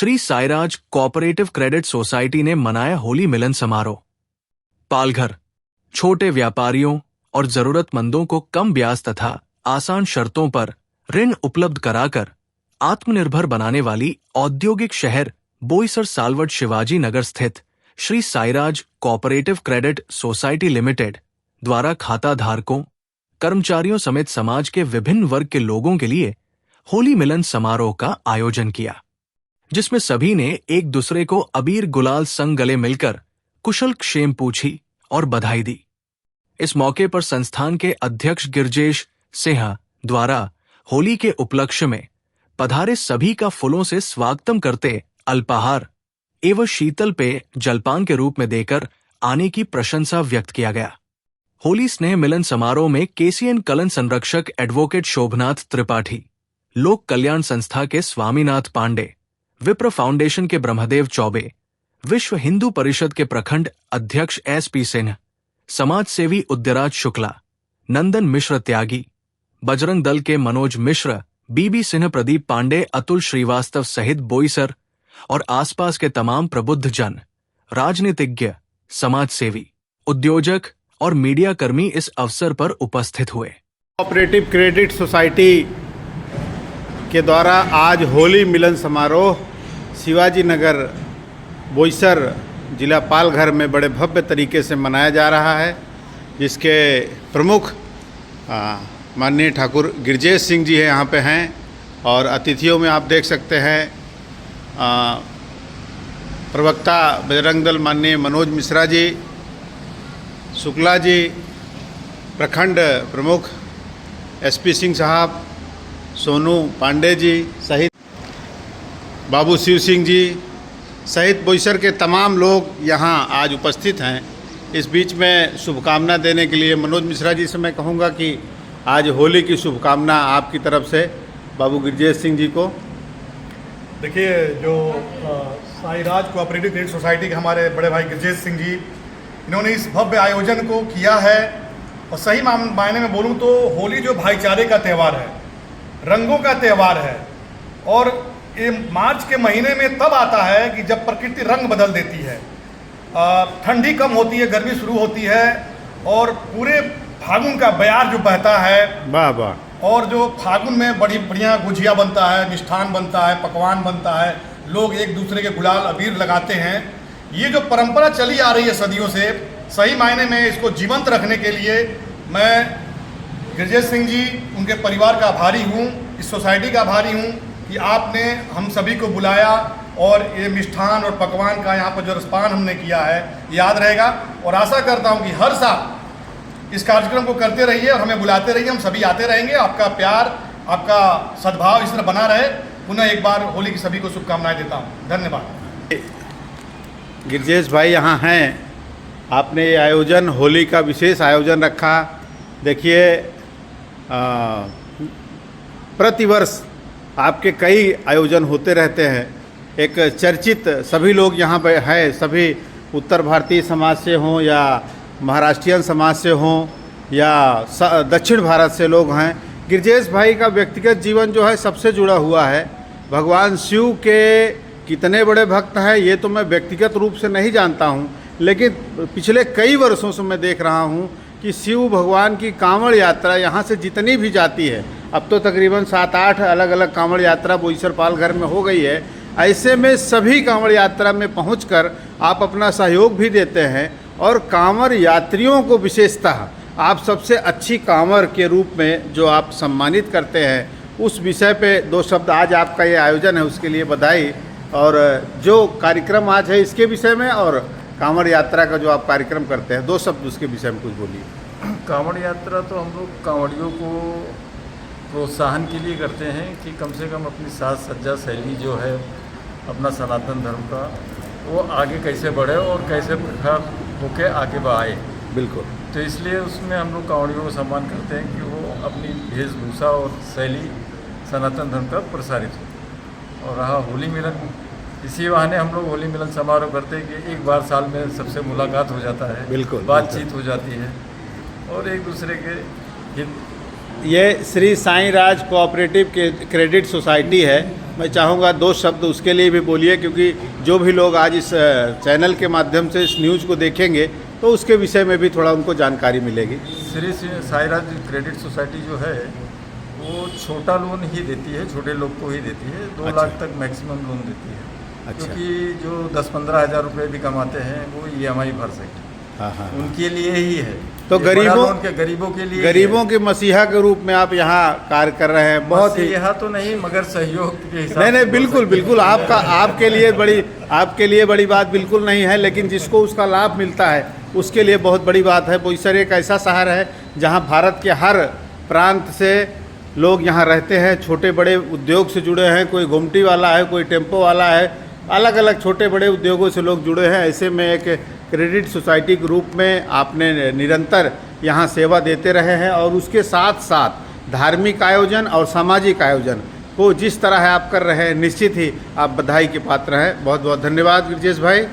Shri Sairaj cooperative credit society ने मनाया होली मिलन समारोह। पालघर छोटे व्यापारियों और जरूरतमंदों को कम ब्याज तथा आसान शर्तों पर ऋण उपलब्ध कराकर आत्मनिर्भर बनाने वाली औद्योगिक शहर बोईसर सालवट शिवाजी नगर स्थित Shri Sairaj cooperative credit society limited द्वारा खाता धारकों, कर्मचारियों समेत समाज के विभिन्न वर्ग के लोगों के लिए होली मिलन समारोह का आयोजन किया, जिसमें सभी ने एक दूसरे को अबीर गुलाल संग गले मिलकर कुशल क्षेम पूछी और बधाई दी। इस मौके पर संस्थान के अध्यक्ष गिरजेश सिंह द्वारा होली के उपलक्ष्य में पधारे सभी का फूलों से स्वागतम करते अल्पाहार एवं शीतल पेय जलपान के रूप में देकर आने की प्रशंसा व्यक्त किया गया। होली स्नेह मिलन समारोह में केसीएन कलन संरक्षक एडवोकेट शोभनाथ त्रिपाठी, लोक कल्याण संस्था के स्वामीनाथ पांडे, विप्र फाउंडेशन के ब्रह्मदेव चौबे, विश्व हिंदू परिषद के प्रखंड अध्यक्ष SP सिंह, समाज सेवी उद्यराज शुक्ला, नंदन मिश्र त्यागी, बजरंग दल के मनोज मिश्र, BB सिंह, प्रदीप पांडे, अतुल श्रीवास्तव सहित बोईसर और आसपास के तमाम प्रबुद्ध जन, राजनीतिज्ञ, समाज सेवी, उद्योजक और मीडिया कर्मी इस अवसर पर उपस्थित हुए। कोऑपरेटिव क्रेडिट सोसाइटी के द्वारा आज होली मिलन समारोह शिवाजी नगर बोईसर जिला पालघर में बड़े भव्य तरीके से मनाया जा रहा है, जिसके प्रमुख माननीय ठाकुर गिरजेश सिंह जी यहाँ पे हैं और अतिथियों में आप देख सकते हैं प्रवक्ता बजरंग दल माननीय मनोज मिश्रा जी, शुक्ला जी, प्रखंड प्रमुख SP सिंह साहब, सोनू पांडे जी सहित बाबू शिव सिंह जी सहित बोईसर के तमाम लोग यहाँ आज उपस्थित हैं। इस बीच में शुभकामना देने के लिए मनोज मिश्रा जी से मैं कहूँगा कि आज होली की शुभकामना आपकी तरफ से बाबू गिरजेश सिंह जी को। देखिए, जो साईराज कोऑपरेटिव क्रेडिट सोसाइटी के हमारे बड़े भाई गिरजेश सिंह जी, इन्होंने इस भव्य आयोजन को किया है। और सही मायने में बोलूँ तो होली जो भाईचारे का त्यौहार है, रंगों का त्यौहार है, और ये मार्च के महीने में तब आता है कि जब प्रकृति रंग बदल देती है, ठंडी कम होती है, गर्मी शुरू होती है और पूरे फागुन का बयार जो बहता है, वाह वाह, और जो फागुन में बड़ी बढ़िया गुजिया बनता है, मिष्ठान बनता है, पकवान बनता है, लोग एक दूसरे के गुलाल अबीर लगाते हैं। ये जो परंपरा चली आ रही है सदियों से, सही मायने में इसको जीवंत रखने के लिए मैं गिरजेश सिंह जी, उनके परिवार का आभारी हूँ, इस सोसाइटी का आभारी हूँ कि आपने हम सभी को बुलाया और ये मिष्ठान और पकवान का यहाँ पर जो रसपान हमने किया है याद रहेगा। और आशा करता हूँ कि हर साल इस कार्यक्रम को करते रहिए और हमें बुलाते रहिए, हम सभी आते रहेंगे। आपका प्यार, आपका सद्भाव इस तरह बना रहे। पुनः एक बार होली की सभी को शुभकामनाएं देता हूँ। धन्यवाद। गिरजेश भाई यहाँ हैं, आपने ये आयोजन, होली का विशेष आयोजन रखा। देखिए, प्रतिवर्ष आपके कई आयोजन होते रहते हैं। एक चर्चित सभी लोग यहाँ पे हैं, सभी उत्तर भारतीय समाज से हों या महाराष्ट्रियन समाज से हों या दक्षिण भारत से लोग हैं। गिरजेश भाई का व्यक्तिगत जीवन जो है सबसे जुड़ा हुआ है। भगवान शिव के कितने बड़े भक्त हैं ये तो मैं व्यक्तिगत रूप से नहीं जानता हूँ, लेकिन पिछले कई वर्षों से मैं देख रहा हूँ कि शिव भगवान की कांवड़ यात्रा यहाँ से जितनी भी जाती है, अब तो तकरीबन 7-8 अलग अलग कांवड़ यात्रा बोईसर पालघर में हो गई है। ऐसे में सभी कांवड़ यात्रा में पहुंचकर आप अपना सहयोग भी देते हैं और कांवड़ यात्रियों को विशेषतः आप सबसे अच्छी कांवड़ के रूप में जो आप सम्मानित करते हैं, उस विषय पे 2 शब्द। आज आपका ये आयोजन है उसके लिए बधाई, और जो कार्यक्रम आज है इसके विषय में और कांवड़ यात्रा का जो आप कार्यक्रम करते हैं, 2 शब्द उसके विषय में कुछ बोलिए। कांवड़ यात्रा तो हम लोग कांवड़ियों को प्रोत्साहन के लिए करते हैं कि कम से कम अपनी साज सज्जा शैली जो है अपना सनातन धर्म का, वो आगे कैसे बढ़े और कैसे प्रखर होके आगे बढ़ाए। बिल्कुल। तो इसलिए उसमें हम लोग कांवड़ियों को सम्मान करते हैं कि वो अपनी वेशभूषा और शैली सनातन धर्म का प्रसारित हो। और रहा होली मिलन, इसी बहाने हम लोग होली मिलन समारोह करते हैं कि एक बार साल में सबसे मुलाकात हो जाता है, बिल्कुल, बातचीत हो जाती है और एक दूसरे के हित ये श्री साईं राज कोऑपरेटिव क्रेडिट सोसाइटी है। मैं चाहूँगा 2 शब्द उसके लिए भी बोलिए, क्योंकि जो भी लोग आज इस चैनल के माध्यम से इस न्यूज़ को देखेंगे तो उसके विषय में भी थोड़ा उनको जानकारी मिलेगी। श्री साईं राज क्रेडिट सोसाइटी जो है वो छोटा लोन ही देती है, छोटे लोग को ही देती है। 2 अच्छा। लाख तक मैक्सिमम लोन देती है। अच्छा। क्योंकि जो 10-15 हज़ार रुपये भी कमाते हैं वो EMI भर सकते हैं, हाँ हाँ। उनके लिए ही है। तो ये बड़ा लोन गरीबों गरीबों के लिए गरीबों के मसीहा के रूप में आप यहाँ कार्य कर रहे हैं। बहुत ही यहाँ तो नहीं, मगर सहयोग के हिसाब नहीं से बिल्कुल बिल्कुल आपके लिए बड़ी बात बिल्कुल नहीं है, लेकिन जिसको उसका लाभ मिलता है उसके लिए बहुत बड़ी बात है। बोईसर एक ऐसा शहर है जहाँ भारत के हर प्रांत से लोग यहाँ रहते हैं, छोटे बड़े उद्योग से जुड़े हैं, कोई घुमटी वाला है, कोई टेम्पो वाला है, अलग अलग छोटे बड़े उद्योगों से लोग जुड़े हैं। ऐसे में एक क्रेडिट सोसाइटी के रूप में आपने निरंतर यहाँ सेवा देते रहे हैं और उसके साथ साथ धार्मिक आयोजन और सामाजिक आयोजन को जिस तरह आप कर रहे हैं, निश्चित ही आप बधाई के पात्र हैं। बहुत बहुत धन्यवाद गिरजेश भाई।